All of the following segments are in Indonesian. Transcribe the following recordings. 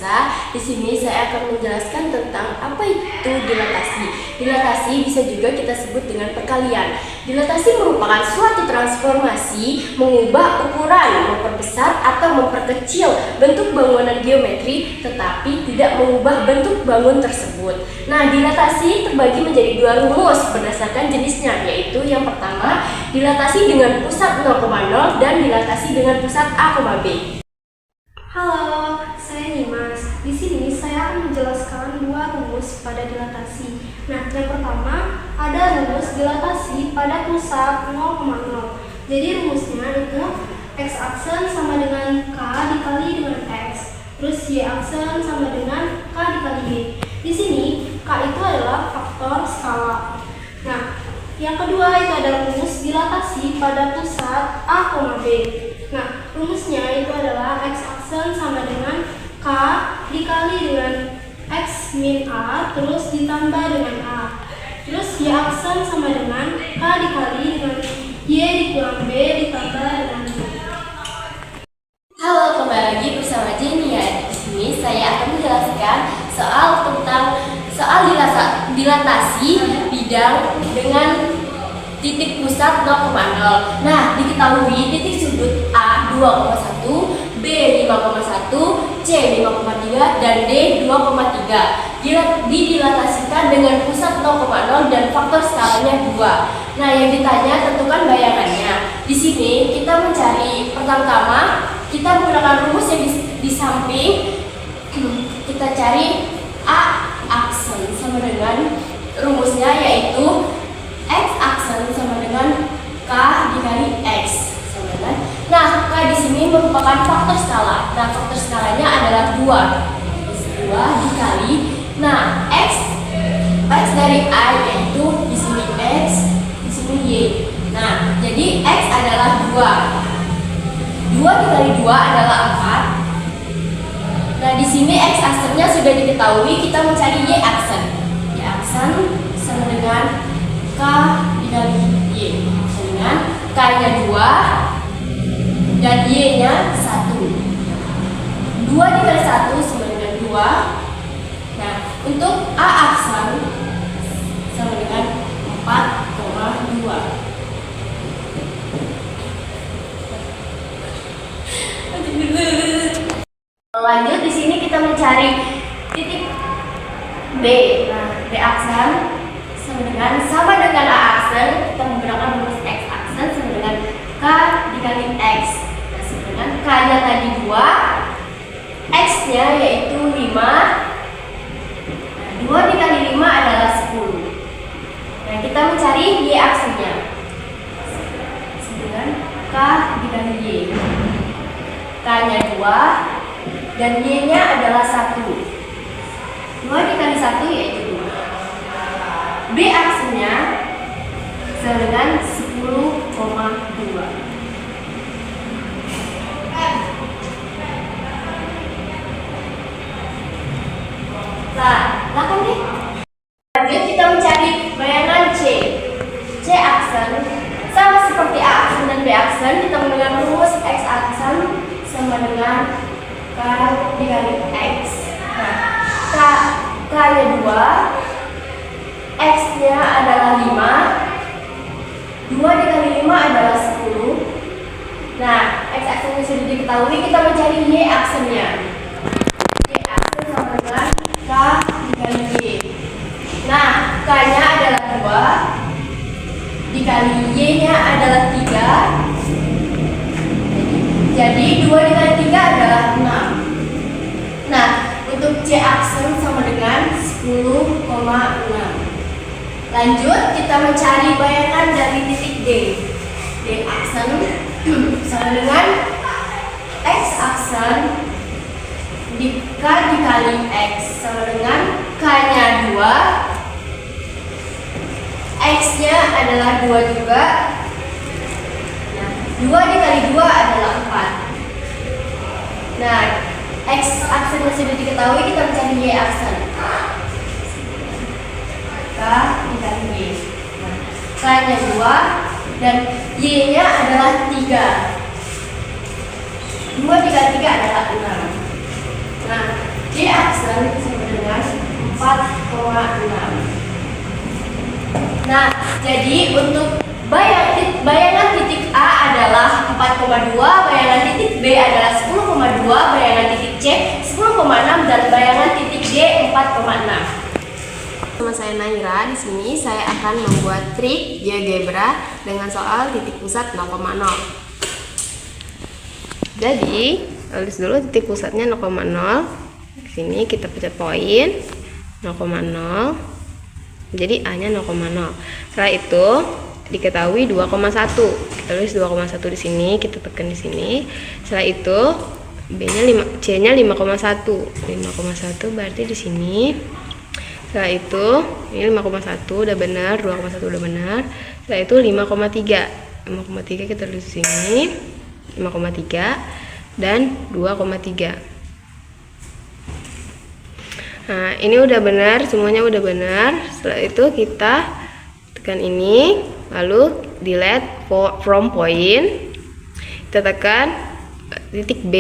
Nisa. Di sini saya akan menjelaskan tentang apa itu dilatasi. Dilatasi bisa juga kita sebut dengan perkalian. Dilatasi merupakan suatu transformasi mengubah ukuran, memperbesar atau memperkecil bentuk bangunan geometri, tetapi tidak mengubah bentuk bangun tersebut. Nah, dilatasi terbagi menjadi dua rumus berdasarkan jenisnya, yaitu yang pertama, dilatasi dengan pusat 0,0 dan dilatasi dengan pusat A, B. Halo, saya Nimas. Di sini saya akan menjelaskan dua rumus pada dilatasi. Nah, yang pertama ada rumus dilatasi pada pusat 0,0. Jadi rumusnya itu x aksen sama dengan k dikali dengan x, terus y aksen sama dengan k dikali y. Di sini k itu adalah faktor skala. Nah, yang kedua itu ada rumus dilatasi pada pusat A, B. Nah, rumusnya itu adalah x aksen sama dengan k dikali dengan x min a terus ditambah dengan a. Terus y aksen sama dengan k dikali dengan y dikurang b ditambah dengan b. Halo, kembali lagi bersama Jenny ya. Di sini saya akan menjelaskan soal dilatasi bidang dengan titik pusat 0,0. Nah, diketahui titik sudut A 2,1, B 5,1, C 5,3, dan D 2,3 didilatasikan dengan pusat 0,0 dan faktor skalanya 2. Nah, yang ditanya tentukan bayangannya. Di sini kita mencari pertama-tama kita menggunakan rumus yang di samping. Kita cari A aksen sama dengan rumusnya yaitu x aksen sama dengan k dikali x sama dengan. Nah, k di sini merupakan faktor skala. Nah, faktor skalanya adalah 2 dikali. Nah, x dari a yaitu di sini x, di sini y. Nah, jadi x adalah 2 dikali 2 adalah 4. Nah, di sini x aksennya sudah diketahui, kita mencari y aksen. Y aksen sama dengan k dikali y sama dengan k nya 2 dan y nya 1. 2 dikali 1 sama dengan 2. Nah, untuk a aksen sama dengan 4,2. Lanjut, di sini kita mencari titik B. Nah, B aksen sama dengan A aksen, kita menggunakan rumus X aksen sama dengan K dikali X. Nah, sama dengan K nya tadi 2, X nya yaitu 5. Nah, 2 dikali 5 adalah 10. Nah, kita mencari Y aksennya sama dengan K dikali Y. K nya 2 dan y nya adalah 1. 2 dikali 1 yaitu 2. B aksennya sama dengan 10,2. Nah, lakukan deh. Lanjut kita mencari bayangan C. C aksen sama seperti A aksen dan B aksen, kita menggunakan rumus X aksen sama dengan K dikali X. Nah, K nya 2, X nya adalah 5. 2 dikali 5 adalah 10. Nah, X aksennya sudah diketahui, kita mencari Y aksennya. Y aksen sama dengan K dikali Y. Nah, K nya adalah 2 dikali Y nya adalah 3. Jadi 2 dikali 3 adalah 6. Nah, untuk C aksen sama dengan 10,6. Lanjut, kita mencari bayangan dari titik D. D aksen sama dengan X aksen K dikali X sama dengan K nya 2. X nya adalah 2 juga. 2 dikali 2 adalah 4. Nah, X aksennya sudah diketahui, kita mencari Y aksen. K dikali Y. Nah, K nya 2 dan Y nya adalah 3. 2 dikali 3 adalah 6. Nah, Y aksen sama dengan 4,6. Nah, jadi untuk bayangan titik A adalah 4,2, bayangan titik B adalah 10,2, bayangan titik C 10,6 dan bayangan titik D 4,6. Sama saya Naira, di sini saya akan membuat trik GeoGebra dengan soal titik pusat 0,0. Jadi, tulis dulu titik pusatnya 0,0. Di sini kita pencet poin 0,0. Jadi A-nya 0,0. Setelah itu diketahui 2,1. Kita tulis 2,1 di sini, kita tekan di sini. Setelah itu B-nya C-nya 5,1. 5,1 berarti di sini. Setelah itu ini 5,1 udah benar, 2,1 udah benar. Setelah itu 5,3. 5,3 kita tulis di sini. 5,3 dan 2,3. Nah, ini udah benar, semuanya udah benar. Setelah itu kita tekan ini, lalu delete from point. Kita tekan titik B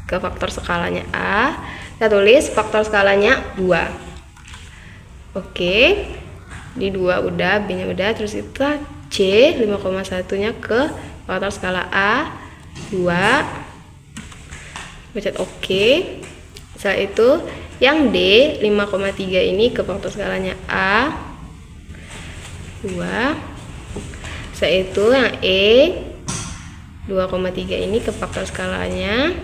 ke faktor skalanya A. Kita tulis faktor skalanya 2. Oke, di 2 udah, B-nya udah, terus kita C 5,1-nya ke faktor skala A 2. Pencet OK. Setelah itu yang D 5,3 ini ke faktor skalanya A 2. Setelah itu yang E 2,3 ini ke faktor skalanya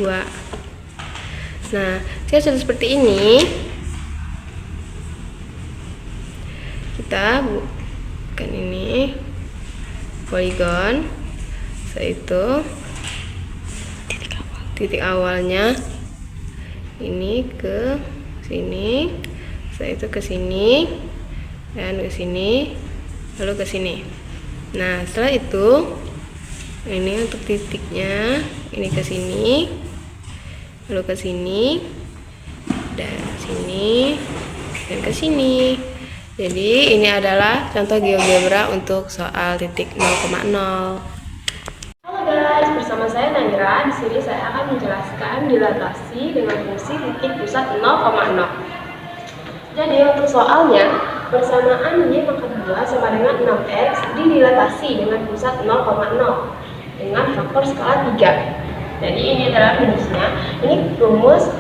2. Nah, jika sudah seperti ini, kita bukan ini poligon. Setelah itu titik awalnya ini ke sini, setelah itu ke sini dan ke sini, lalu ke sini. Nah, setelah itu ini untuk titiknya, ini ke sini, lalu ke sini dan sini dan ke sini. Jadi ini adalah contoh GeoGebra untuk soal titik 0,0. Halo guys, bersama saya Naira. Di sini saya akan menjelaskan dilatasi dengan fungsi titik pusat 0,0. Jadi untuk soalnya, persamaan Y pangkat 2 sama dengan 6X didilatasi dengan pusat 0,0 dengan faktor skala 3. Jadi ini adalah rumusnya. Ini rumus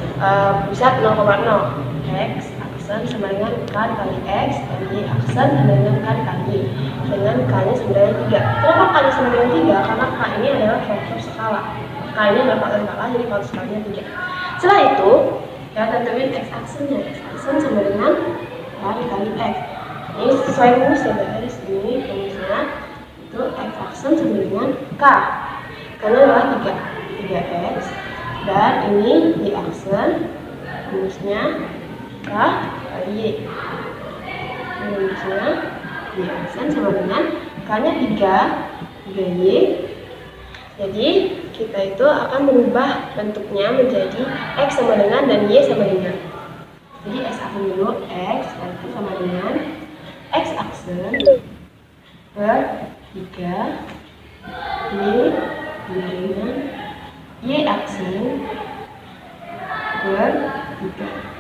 pusat 0,0. X aksen sama dengan K kali X dan Y aksen sama dengan K kali Y dengan K-nya sama dengan 3. Kenapa K-nya sama dengan 3? Karena K ini adalah faktor skala. K ini adalah faktor skala, jadi faktor skalanya 3. Setelah itu, ya tentuin X aksennya. X aksen sama dengan K kali X. Ini sesuai rumus ya guys. Ini rumusnya itu X aksen sama dengan K. Karena adalah 3X dan ini Y aksen, rumusnya K kali Y. Rumusnya Y aksen sama dengan K-nya 3Y. Jadi kita itu akan merubah bentuknya menjadi X sama dengan dan Y sama dengan. Jadi X aksen dulu, X itu sama dengan X aksen per 3Y dengan Y aksen per 3.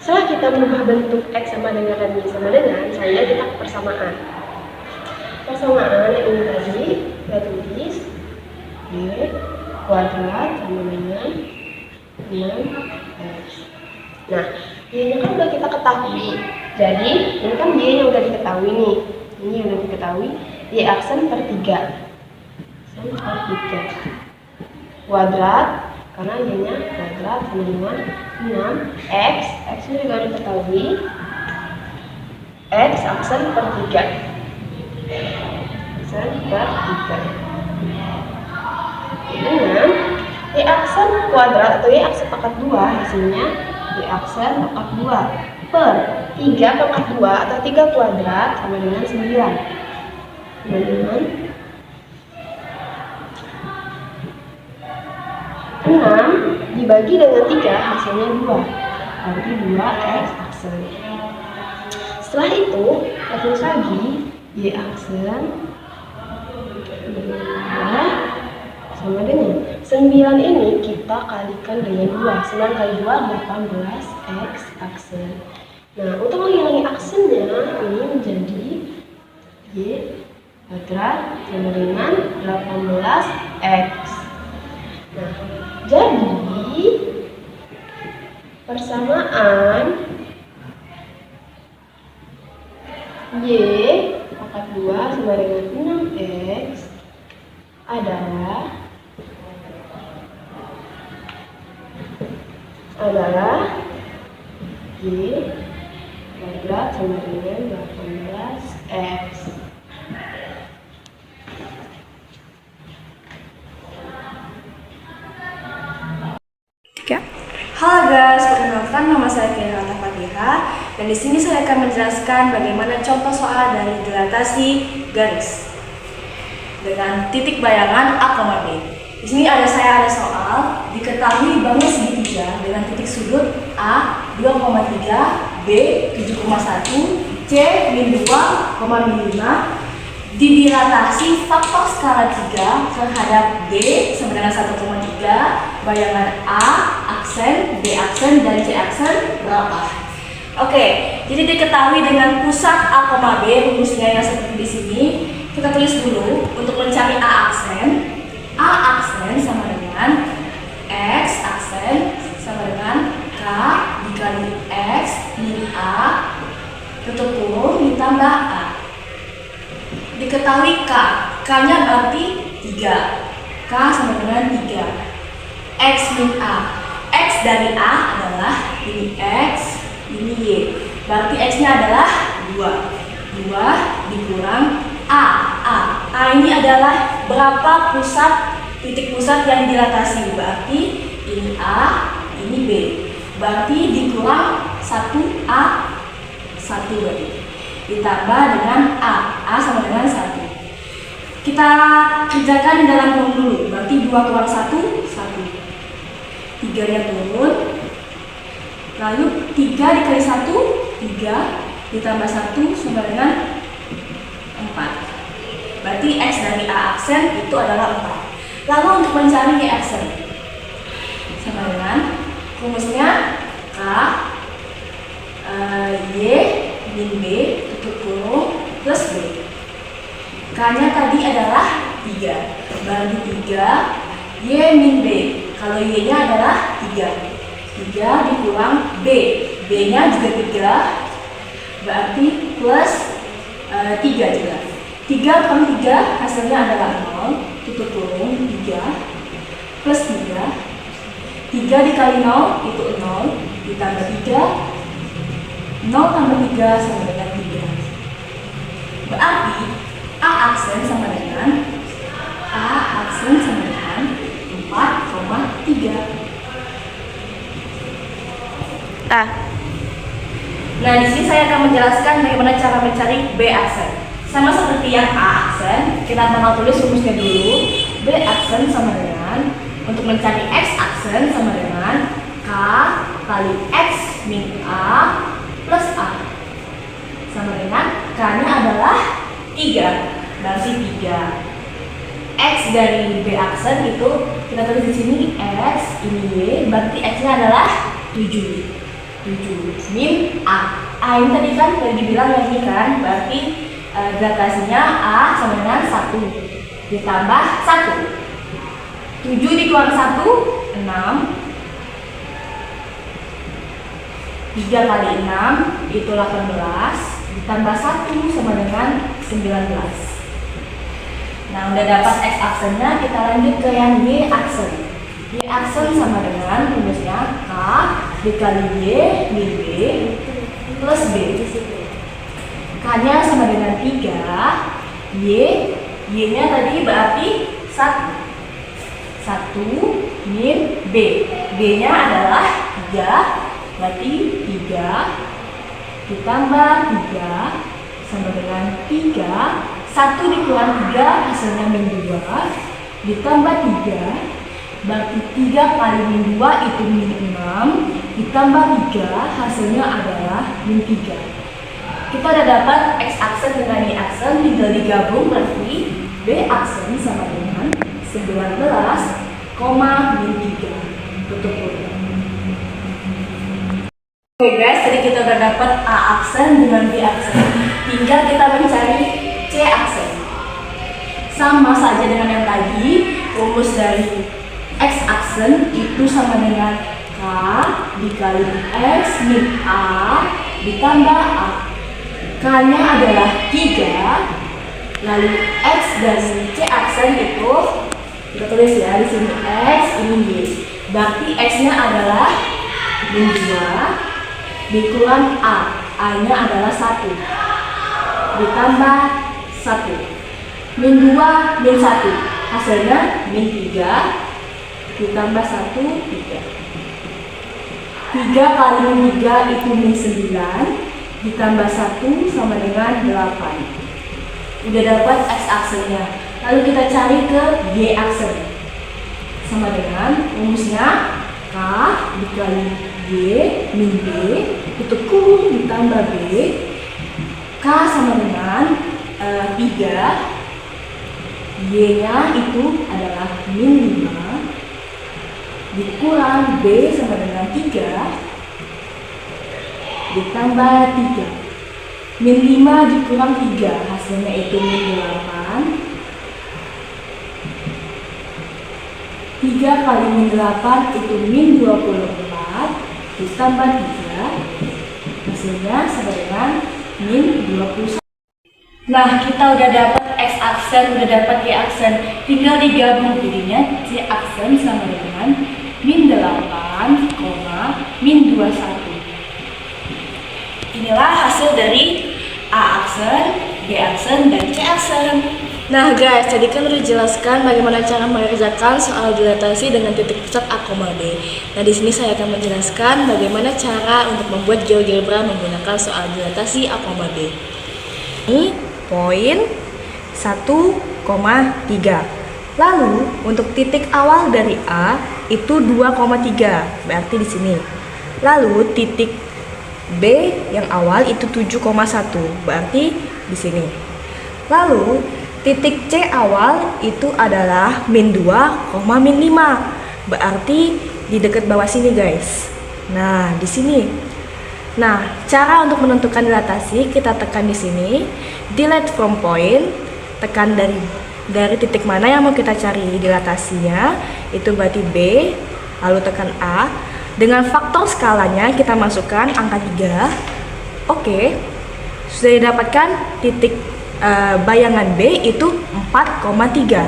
Setelah kita merubah bentuk X sama dengan dan Y sama dengan, saya kita ke persamaan. Persamaan yang ini tadi, kita tulis Y kuadrat sama dengan 6X. Nah, Y-nya kan udah kita ketahui. Jadi, ini kan Y-nya udah diketahui nih. Ini yang udah diketahui, Y aksen per 3. Aksen per 3. Kuadrat, karena Y-nya kuadrat sama dengan 6X. X-nya juga udah diketahui. X aksen per 3. Aksen per 3. Dengan Y aksen kuadrat atau Y aksen pangkat 2, hasilnya Y aksen pangkat 2 per 3 pangkat 2 atau 3 kuadrat sama dengan 9. Sama dengan 6 dibagi dengan 3 hasilnya 2. Berarti 2X aksen. Setelah itu, kita tulis lagi Y aksen 2 sama dengan. 9 ini kita kalikan dengan 2. 9 kali 2, 18 X aksen. Nah, untuk menghilangi aksennya, ini menjadi Y kuadrat sama dengan 18X. Nah, jadi persamaan Y pangkat 2 sama dengan 6X adalah Y kuadrat sama dengan 18X. Halo guys, perkenalkan nama saya Kiara Fatiha dan di sini saya akan menjelaskan bagaimana contoh soal dari dilatasi garis dengan titik bayangan A, B. Di sini ada soal, diketahui bangun segitiga dengan titik sudut A 2,3, B 7,1, C min 2,5 didilatasi faktor skala 3 terhadap B sama dengan 1,3, bayangan A, aksen, B aksen, dan C aksen berapa? Oke, jadi diketahui dengan pusat A, B, rumusnya yang seperti di sini. Kita tulis dulu untuk mencari A aksen. A aksen sama dengan X aksen sama dengan K dikali X min A tutup kurung ditambah A. Diketahui K-nya berarti 3. K sama dengan 3. X min A. X dari A adalah ini X, ini Y. Berarti X-nya adalah 2. 2 dikurang A. A ini adalah berapa titik pusat yang dilatasi. Berarti ini A, ini B. Berarti dikurang 1A, 1 berarti. Ditambah dengan A sama dengan 1. Kita kerjakan di dalam kurung dulu. Berarti 2 kurang 1, 1. 3-nya turun. Lalu 3 dikali 1, 3. Ditambah 1 sama dengan 4. Berarti X dari A aksen itu adalah 4. Lalu untuk mencari Y aksen, sama dengan rumusnya K Y min B tutup kurung plus B. K-nya tadi adalah 3. Berarti 3 Y min B. Kalau Y-nya adalah 3. 3 dikurang B. B-nya juga 3. Berarti plus 3 juga. 3 kurang 3 hasilnya adalah 0. Tutup kurung 3 plus 3. 3 dikali 0 itu 0. Ditambah 3. 0 tambah 3 sama dengan 3. Berarti A aksen sama dengan 4,3. Nah, di sini saya akan menjelaskan bagaimana cara mencari B aksen. Sama seperti yang A aksen, kita bakal tulis rumusnya dulu. B aksen sama dengan, untuk mencari X aksen sama dengan K kali X min A plus A sama dengan K-nya adalah 3. Berarti 3. X dari B aksen itu kita tulis di sini X, ini Y, berarti X-nya adalah 7 min A. A ini tadi kan udah dibilang yang ini kan, berarti dilatasinya A sama dengan 1 ditambah 1. 7 dikurang 1, 6. 3 kali 6 itu 18 ditambah 1 sama dengan 19. Nah, udah dapat X aksennya, kita lanjut ke yang Y aksen. Y aksen sama dengan rumusnya K dikali Y min B plus B. K-nya sama dengan 3. Y-nya tadi berarti 1 min B. B-nya adalah 3. Berarti 3 ditambah 3 sama dengan 3. 1 dikurang 3 hasilnya min 2 ditambah 3. Berarti 3 kali min 2 itu min 6 ditambah 3 hasilnya adalah min 3. Kita udah dapat X aksen dengan Y aksen, tinggal digabung berarti B aksen sama dengan 19 koma, min 3. Tutup kurung. Oke guys, tadi kita udah dapat A aksen dengan B aksen. Tinggal kita mencari C aksen. Sama saja dengan yang tadi, rumus dari X aksen itu sama dengan K dikali X min A ditambah A. K-nya adalah 3, lalu X dan C aksen itu kita tulis ya di sini X, ini Y. Berarti X-nya adalah min 2 dikurang A. A-nya adalah 1 ditambah 1. Min 2 min 1 hasilnya min 3 ditambah 1, 3. 3 kali min 3 itu min 9 ditambah 1 sama dengan 8. Udah dapat X aksennya. Lalu kita cari ke Y aksen. Sama dengan rumusnya K dikali Y min B tutup kurung ditambah B. K sama dengan 3. Y-nya itu adalah min 5 dikurang B sama dengan 3 ditambah 3. Min 5 dikurang 3 hasilnya itu min 8. 3 kali min 8 itu min 24 ditambah 3 hasilnya sama dengan min 21. Nah, kita udah dapat X aksen, udah dapat Y aksen, tinggal digabung jadinya C aksen sama dengan min 8, min 21. Inilah hasil dari A aksen, B aksen, dan C aksen. Nah guys, tadi kan udah dijelaskan bagaimana cara mengerjakan soal dilatasi dengan titik pusat A, B. Nah di sini saya akan menjelaskan bagaimana cara untuk membuat GeoGebra menggunakan soal dilatasi A, B. Ini poin 1,3. Lalu untuk titik awal dari A itu 2,3, berarti di sini. Lalu titik B yang awal itu 7,1, berarti di sini. Lalu titik C awal itu adalah min 2, min 5, berarti di dekat bawah sini guys. Nah di sini. Nah cara untuk menentukan dilatasi kita tekan di sini, delete from point, tekan dari titik mana yang mau kita cari dilatasinya, itu berarti B, lalu tekan A. Dengan faktor skalanya kita masukkan angka 3. Oke, sudah didapatkan titik bayangan B itu 4,3.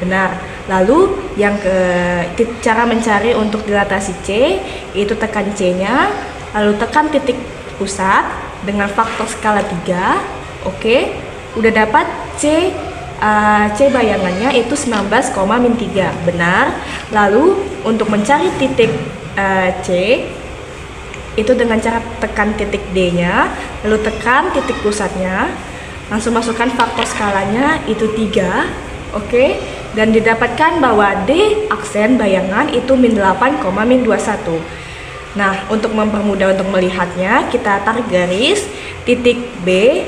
Benar. Lalu yang cara mencari untuk dilatasi C itu tekan C-nya, lalu tekan titik pusat dengan faktor skala 3. Oke, udah dapat C bayangannya itu 19, min 3. Benar. Lalu untuk mencari titik C itu dengan cara tekan titik D-nya, lalu tekan titik pusatnya, langsung masukkan faktor skalanya itu 3. Oke, dan didapatkan bahwa D aksen bayangan itu min 8, min 21. Nah untuk mempermudah untuk melihatnya, kita tarik garis titik B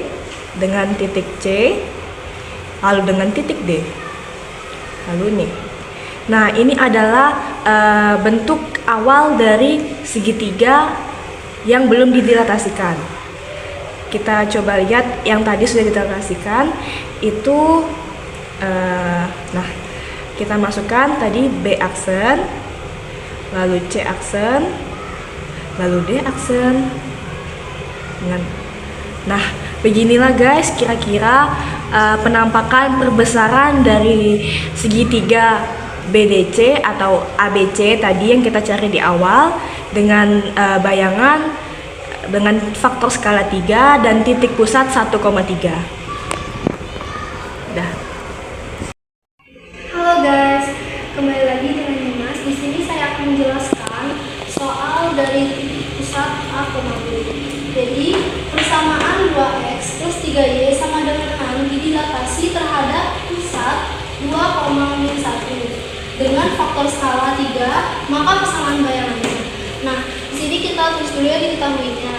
dengan titik C lalu dengan titik D, lalu nih. Nah ini adalah bentuk awal dari segitiga yang belum didilatasikan. Kita coba lihat yang tadi sudah didilatasikan itu. Nah kita masukkan tadi B aksen, lalu C aksen, lalu D aksen. Nah beginilah guys kira-kira penampakan perbesaran dari segitiga BDC atau ABC tadi yang kita cari di awal dengan bayangan dengan faktor skala 3 dan titik pusat 1,3. Dah. Halo guys, kembali lagi dengan Dimas. Di sini saya akan menjelaskan soal dari titik pusat A, B. Jadi persamaan 2x plus 3y sama dengan 6 didilatasi terhadap pusat 2, min 1 dengan faktor skala 3, maka persamaan bayangannya. Nah, di sini kita tulis dulu yang diketahuinya.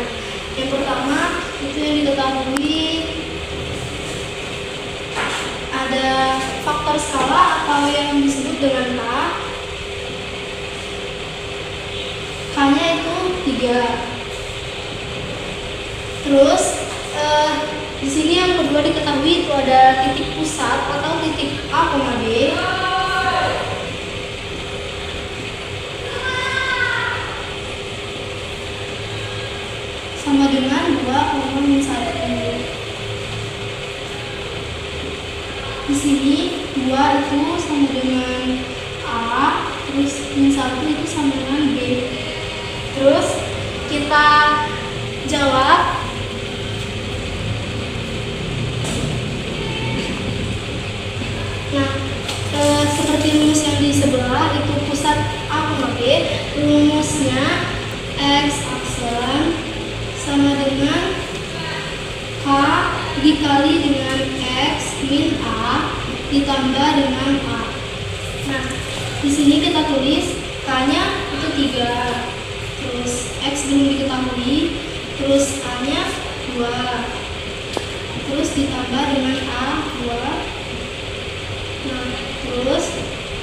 Yang pertama itu yang diketahui ada faktor skala atau yang disebut dengan K. 3. Terus di sini yang kedua diketahui itu ada titik pusat atau titik A, D sama dengan 2,1. Di sini 2 itu sama dengan A, terus min 1 itu sama dengan B. Terus kita jawab. Nah, seperti rumus yang di sebelah itu pusat A, B, rumusnya X aksen sama dengan K dikali dengan X min A ditambah dengan A. Nah, di sini kita tulis K-nya itu 3, terus X belum diketahui, terus A-nya 2, terus ditambah dengan A 2. Nah, terus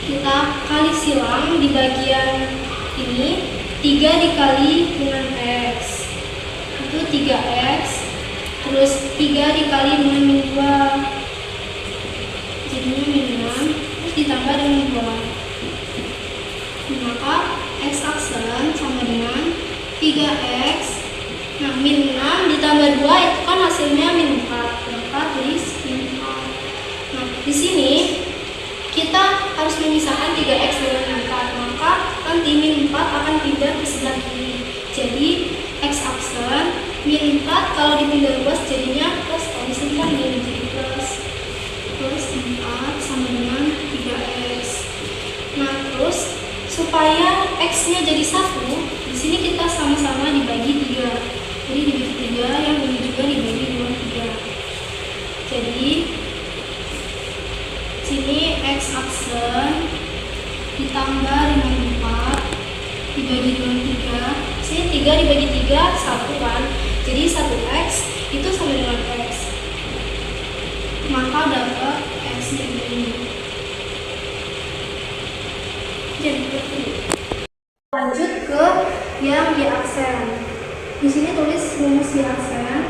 kita kali silang di bagian ini 3 dikali dengan X itu 3X, terus 3 dikali dengan min 2 jadinya min 6, terus ditambah dengan 2. Maka X aksen sama dengan 3X. Nah, min 6 ditambah 2 itu kan hasilnya min 4, maka tulis min 4. Nah, di sini kita harus memisahkan 3X dengan 4, maka nanti min 4 akan pindah ke sebelah kiri. Jadi X aksen min 4 kalau dipindah luas jadinya plus, kalau di sini kan min, jadi plus 4 sama dengan 3X. Nah, terus supaya X-nya jadi 1, di sini kita sama-sama dibagi 3. Jadi dibagi 3, yang ini juga dibagi 3. Jadi sini X aksen ditambah dengan 4 dibagi dengan 3. Sini 3 dibagi 3 1 kan. Jadi 1X itu sama dengan X. Maka dapat X ini. Jadi lanjut ke yang Y aksen. Di sini tulis rumus Y aksen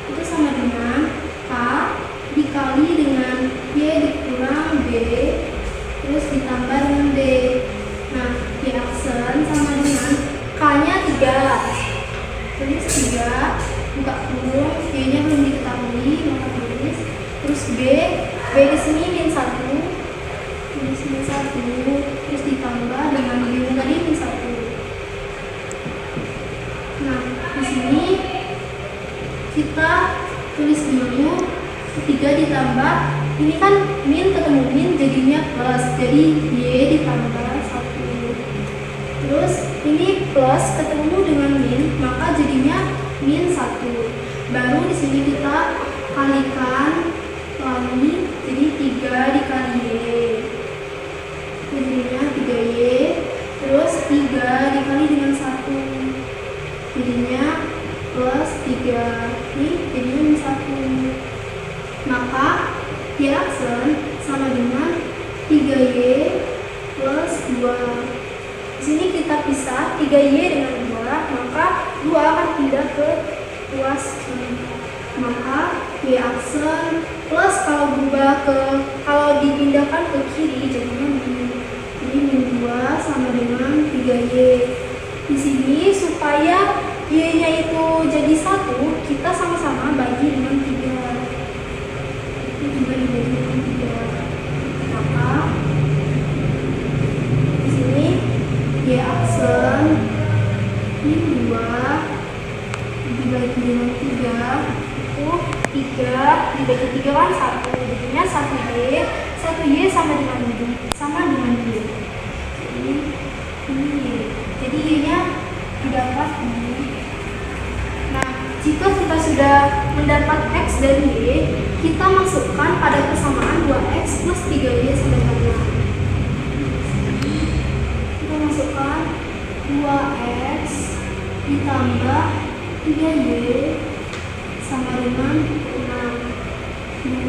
itu sama dengan K dikali dengan Y dikurang B terus ditambah dengan D. Nah, Y aksen sama dengan K-nya 3, tulis 3, buka kurung, Y-nya belum diketahui, maka tulis. Terus B di sini min 1, tulis min 1, terus ditambah dengan B tadi min 1. Nah, di sini kita tulis dulu 3 ditambah, ini kan min ketemu min jadinya plus, jadi Y ditambah 1. Terus ini plus ketemu dengan min, maka jadinya min 1. Baru di sini kita kalikan lagi, jadi 3 dikali Y jadinya 3Y, terus 3 dikali dengan 1 jadinya plus 3, ini jadinya min 1. Maka Y aksen sama dengan 3Y plus 2. Di sini kita pisah 3Y dengan 2, maka 2 akan pindah ke ruas kiri. Maka Y aksen plus kalau dipindahkan ke kiri jadinya min. Jadi min 2 sama dengan 3Y. Di sini supaya Y-nya itu jadi 1, kita sama-sama bagi dengan 3. Ini juga dibagi dengan 3. Maka di sini Y aksen min 2 dibagi dengan 3 itu 3 dibagi 3 kan 1, jadinya 1Y sama dengan Y. Jadi ini Y. Jadi Y-nya didapat ini. Nah, jika kita sudah mendapat X dan Y, kita masukkan pada persamaan 2X plus 3Y sama dengan 6. Kita masukkan 2X ditambah 3Y sama dengan 6.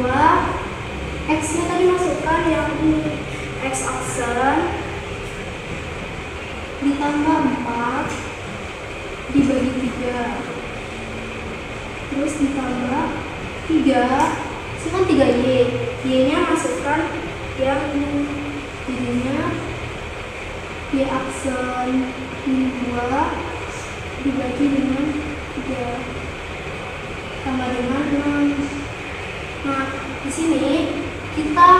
2 X-nya tadi masukkan yang ini, X aksen ditambah 4 dibagi 3. Terus ditambah 3, ini kan 3Y. Y-nya masukkan yang ini. Jadinya Y aksen ini 2 dibagi dengan 3 tambah dengan 6. Nah, di sini kita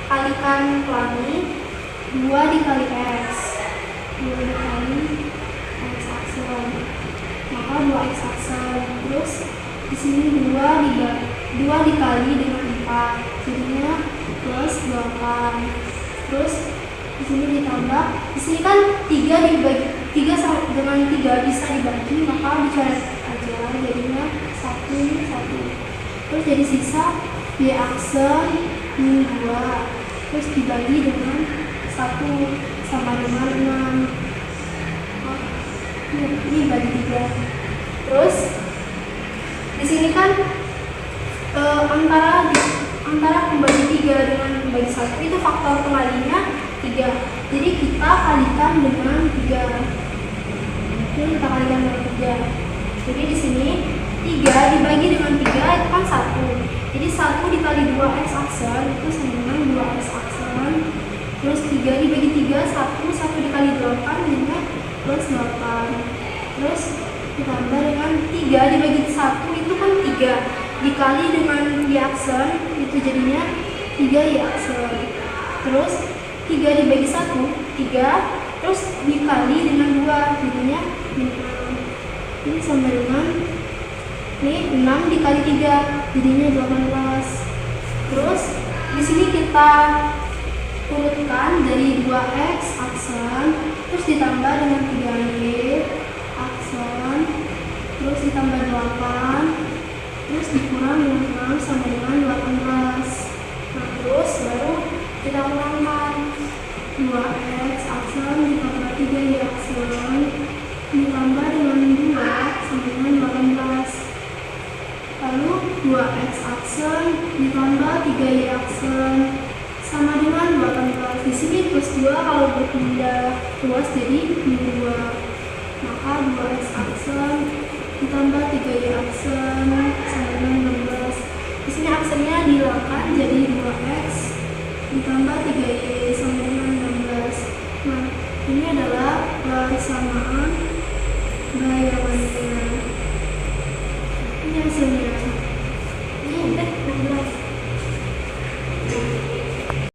kalikan pelangi 2 dikali X. 2 dikali X aksen. Maka 2X aksen. Terus di sini 2 dikali dengan 4. Jadinya plus 8. Terus di sini ditambah, di sini kan 3 dibagi 3 dengan 3 bisa dibagi, maka dicoret aja jadinya 1. Terus jadi sisa Y aksen min 2. Terus dibagi dengan 1 sama dengan 6. Ini bagi 3. Terus di sini kan antara pembagi 3 dengan pembagi 1 itu faktor kembalinya 3. Jadi kita kalikan dengan 3. Oke, kita kalikan dengan 3. Jadi di sini 3 dibagi dengan 3 itu kan 1. Jadi 1 dikali 2X aksen itu sama dengan 2X aksen. Terus 3 dibagi 3, 1 dikali 8 jadinya plus 8. Terus ditambah dengan 3 dibagi 1 itu kan 3 dikali dengan Y aksen itu jadinya 3Y aksen. Terus 3 dibagi 1, 3. Terus dikali dengan 2 jadinya 6. Ini sama dengan ini 6 dikali 3 jadinya 18. Terus di sini kita urutkan dari 2X aksen, terus ditambah dengan 3Y aksen, terus ditambah 8, terus dikurang dengan 6 sama dengan 18. Nah, terus baru kita kurangkan 2X aksen ditambah 3Y aksen ditambah dengan 2 sama dengan 18. Lalu 2X aksen ditambah 3Y aksen sama dengan 18. Di sini plus 2 kalau berpindah luas jadi min 2. Maka 2X aksen ditambah 3Y aksen sama dengan 16. Di sini aksennya dihilangkan jadi 2X ditambah 3Y sama dengan 16. Nah, ini adalah persamaan bayangannya. Ini hasilnya. Ini udah 16.